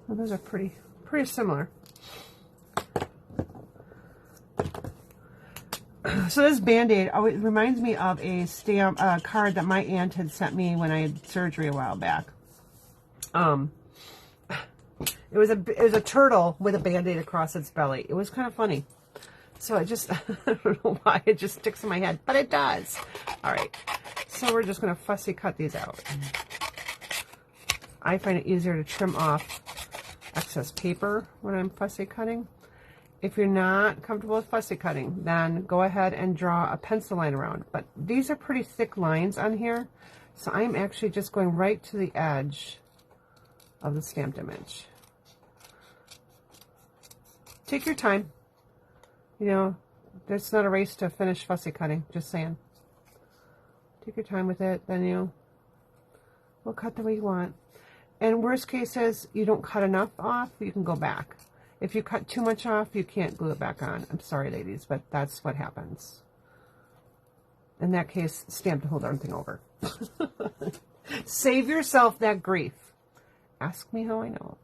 [SPEAKER 1] Well, those are pretty similar. So this Band-Aid always reminds me of a card that my aunt had sent me when I had surgery a while back. It was a turtle with a Band-Aid across its belly. It was kind of funny. So I don't know why it just sticks in my head, but it does. All right, so we're just going to fussy cut these out. I find it easier to trim off excess paper when I'm fussy cutting. If you're not comfortable with fussy cutting, then go ahead and draw a pencil line around. But these are pretty thick lines on here, so I'm actually just going right to the edge of the stamped image. Take your time. You know, there's not a race to finish fussy cutting, just saying. Take your time with it, then we'll cut the way you want. And worst case is, you don't cut enough off, you can go back. If you cut too much off, you can't glue it back on. I'm sorry, ladies, but that's what happens. In that case, stamp the whole darn thing over. Save yourself that grief. Ask me how I know.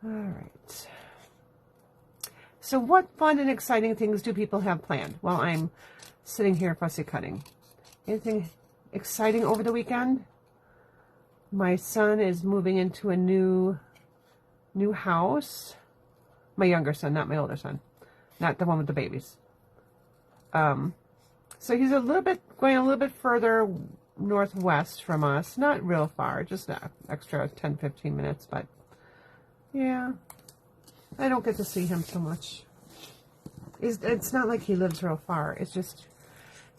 [SPEAKER 1] All right. So what fun and exciting things do people have planned while I'm sitting here fussy cutting? Anything exciting over the weekend? My son is moving into a new house. My younger son, not my older son. Not the one with the babies. So he's going a little bit further northwest from us. Not real far, just an extra 10-15 minutes, but yeah. I don't get to see him so much. It's not like he lives real far. It's just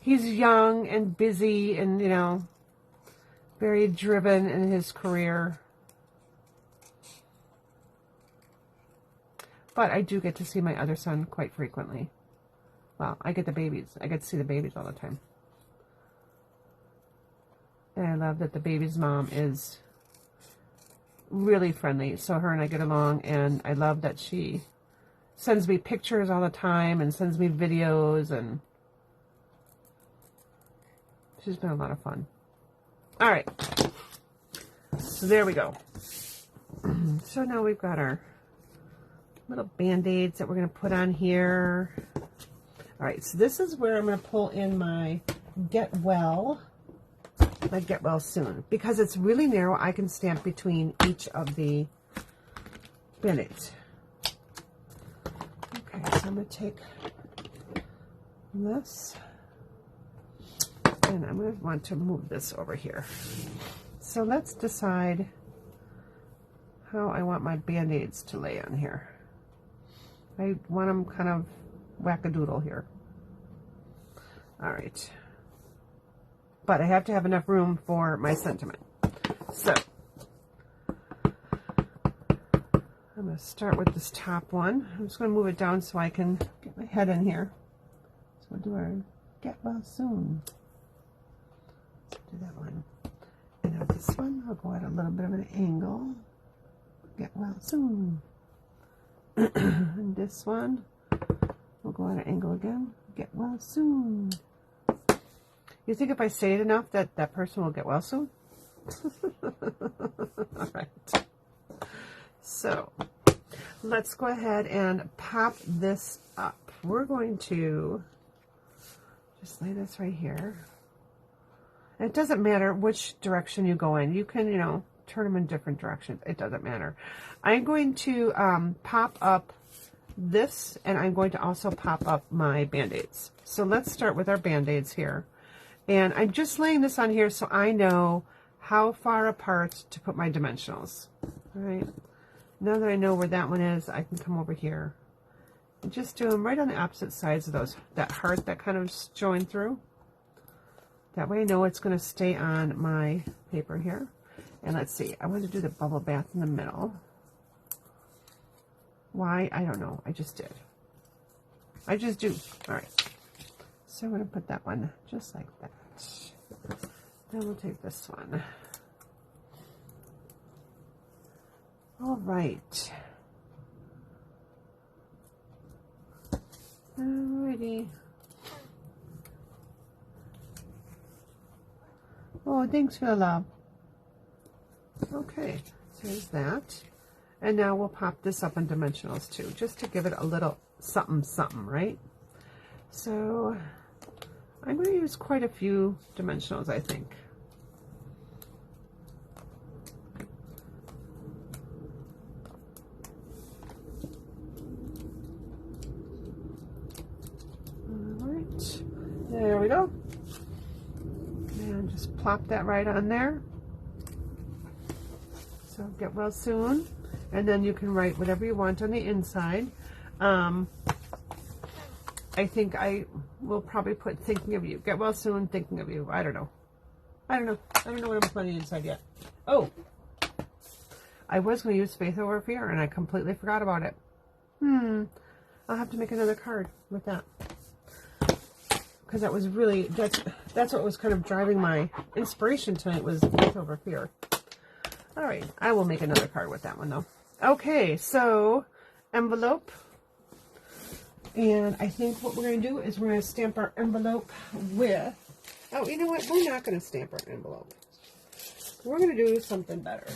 [SPEAKER 1] he's young and busy and, very driven in his career. But I do get to see my other son quite frequently. Well, I get to see the babies all the time. And I love that the baby's mom is really friendly. So her and I get along, and I love that she sends me pictures all the time and sends me videos, and she's been a lot of fun. All right. So there we go. So now we've got our little Band-Aids that we're going to put on here. All right, so this is where I'm going to pull in my Get Well Soon. Because it's really narrow, I can stamp between each of the Band-Aids. Okay, so I'm going to take this, and I'm going to want to move this over here. So let's decide how I want my Band-Aids to lay on here. I want them kind of wackadoodle here. All right. But I have to have enough room for my sentiment. So, I'm going to start with this top one. I'm just going to move it down so I can get my head in here. So we'll do our Get Well Soon. Do that one. And now this one, I'll go at a little bit of an angle. Get Well Soon. And this one, we'll go at an angle again. Get well soon. You think if I say it enough that that person will get well soon? All right. So let's go ahead and pop this up. We're going to just lay this right here. And it doesn't matter which direction you go in. You can, turn them in different directions. It doesn't matter. I'm going to pop up this, and I'm going to also pop up my Band-Aids. So let's start with our Band-Aids here. And I'm just laying this on here so I know how far apart to put my dimensionals. All right. Now that I know where that one is, I can come over here and just do them right on the opposite sides of that heart that kind of joined through. That way I know it's going to stay on my paper here. And let's see, I want to do the bubble bath in the middle. Why? I don't know. I just did. I just do. All right. So I'm going to put that one just like that. Then we'll take this one. All right. Alrighty. Oh, thanks for the love. Okay, So there's that. And now we'll pop this up in dimensionals too, just to give it a little something, something, right? So I'm going to use quite a few dimensionals, I think. All right, there we go. And just plop that right on there. So get well soon. And then you can write whatever you want on the inside. I think I will probably put thinking of you. Get well soon, thinking of you. I don't know. I don't know what I'm putting inside yet. Oh, I was going to use faith over fear and I completely forgot about it. I'll have to make another card with that. Because that was really, that's what was kind of driving my inspiration tonight, was faith over fear. All right, I will make another card with that one though. Okay, so envelope. And I think what we're going to do is we're going to stamp our envelope with, oh, you know what? We're not going to stamp our envelope. We're going to do something better.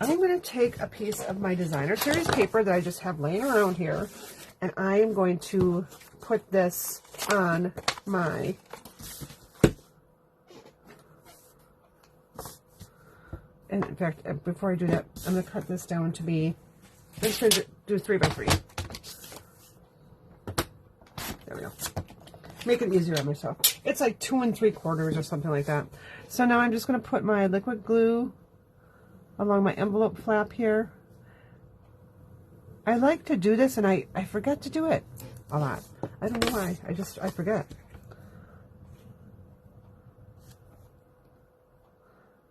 [SPEAKER 1] I'm going to take a piece of my designer series paper that I just have laying around here, and I am going to put this on my and in fact, before I do that, I'm going to cut this down to be, I'm just going to do 3 by 3. There we go. Make it easier on myself. It's like 2 3/4 or something like that. So now I'm just going to put my liquid glue along my envelope flap here. I like to do this and I forget to do it a lot. I don't know why. I forget.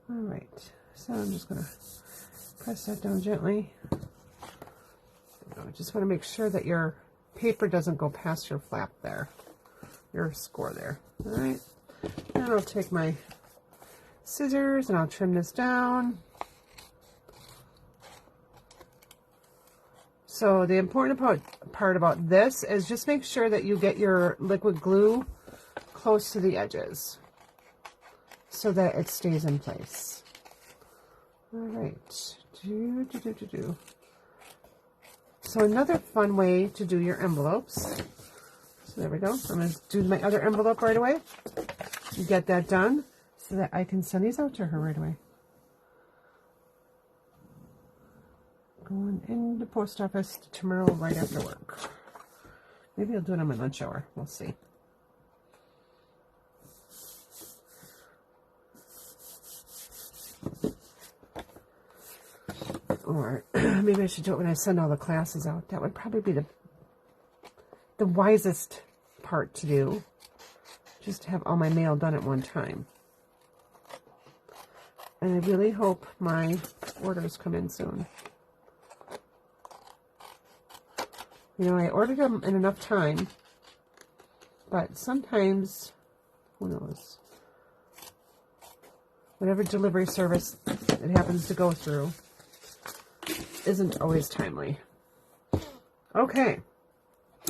[SPEAKER 1] All right. So I'm just going to press that down gently. I just want to make sure that your paper doesn't go past your flap there, your score there. All right. Then I'll take my scissors and I'll trim this down. So the important part about this is just make sure that you get your liquid glue close to the edges so that it stays in place. All right. So another fun way to do your envelopes. So there we go. I'm going to do my other envelope right away. Get that done so that I can send these out to her right away. Going in the post office tomorrow right after work. Maybe I'll do it on my lunch hour. We'll see. Or maybe I should do it when I send all the classes out. That would probably be the wisest part to do. Just to have all my mail done at one time. And I really hope my orders come in soon. You know, I ordered them in enough time, but sometimes, who knows, whatever delivery service it happens to go through isn't always timely. Okay,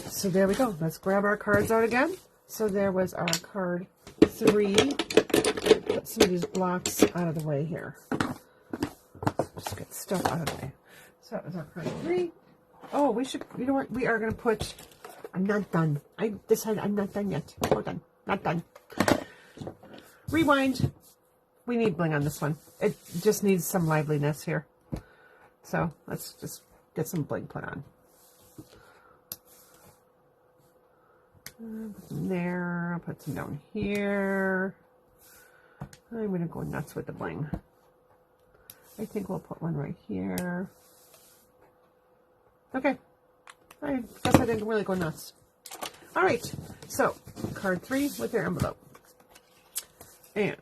[SPEAKER 1] so there we go. Let's grab our cards out again. So there was our card 3. Put some of these blocks out of the way here. Just get stuff out of the way. So that was our card 3. Oh, we should, you know what? We are going to put, I'm not done. I decided I'm not done yet. Hold on. Not done. Rewind. We need bling on this one. It just needs some liveliness here. So let's just get some bling put on. Put some there. I'll put some down here. I'm going to go nuts with the bling. I think we'll put one right here. Okay, I guess I didn't really go nuts. All right, so card 3 with your envelope. And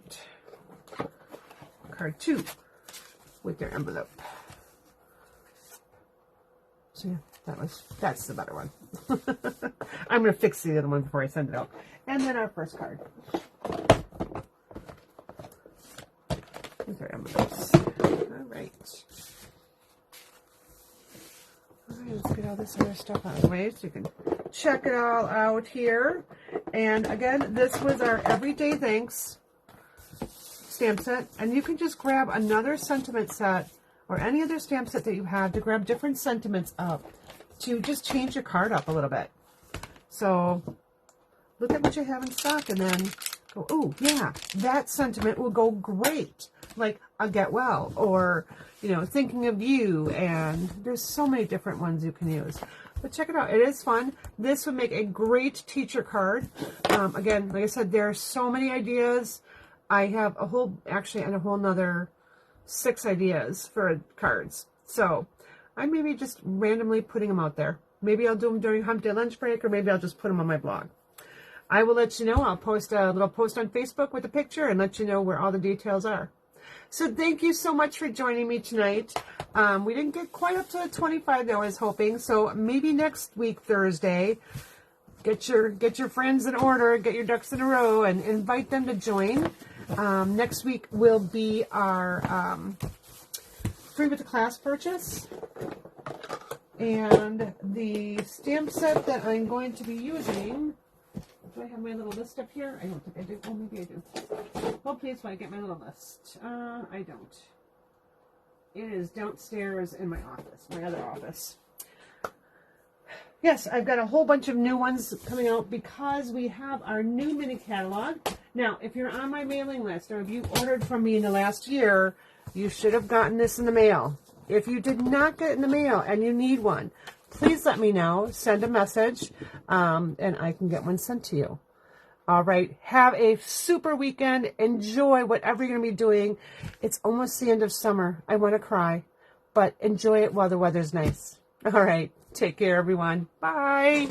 [SPEAKER 1] card 2 with your envelope. So yeah, that's the better one. I'm going to fix the other one before I send it out. And then our first card. With our envelopes. All right. Let's get all this other stuff out of the way so you can check it all out here. And again, this was our Everyday Thanks stamp set, and you can just grab another sentiment set or any other stamp set that you have to grab different sentiments up to just change your card up a little bit. So look at what you have in stock and then go, oh yeah, that sentiment will go great. Like a get well, or, you know, thinking of you, and there's so many different ones you can use. But check it out. It is fun. This would make a great teacher card. Again, like I said, there are so many ideas. I have a whole, actually, and a whole nother 6 ideas for cards. So I may be just randomly putting them out there. Maybe I'll do them during Hump Day lunch break, or maybe I'll just put them on my blog. I will let you know. I'll post a little post on Facebook with a picture and let you know where all the details are. So thank you so much for joining me tonight. We didn't get quite up to the 25 that I was hoping, so maybe next week, Thursday, get your friends in order, get your ducks in a row, and invite them to join. Next week will be our free with the class purchase. And the stamp set that I'm going to be using, do I have my little list up here? I don't think I do. Oh, maybe I do. Oh, please, when I get my little list. I don't. It is downstairs in my office, my other office. Yes, I've got a whole bunch of new ones coming out because we have our new mini catalog. Now, if you're on my mailing list or if you ordered from me in the last year, you should have gotten this in the mail. If you did not get it in the mail and you need one, please let me know. Send a message, and I can get one sent to you. All right. Have a super weekend. Enjoy whatever you're going to be doing. It's almost the end of summer. I want to cry, but enjoy it while the weather's nice. All right. Take care, everyone. Bye.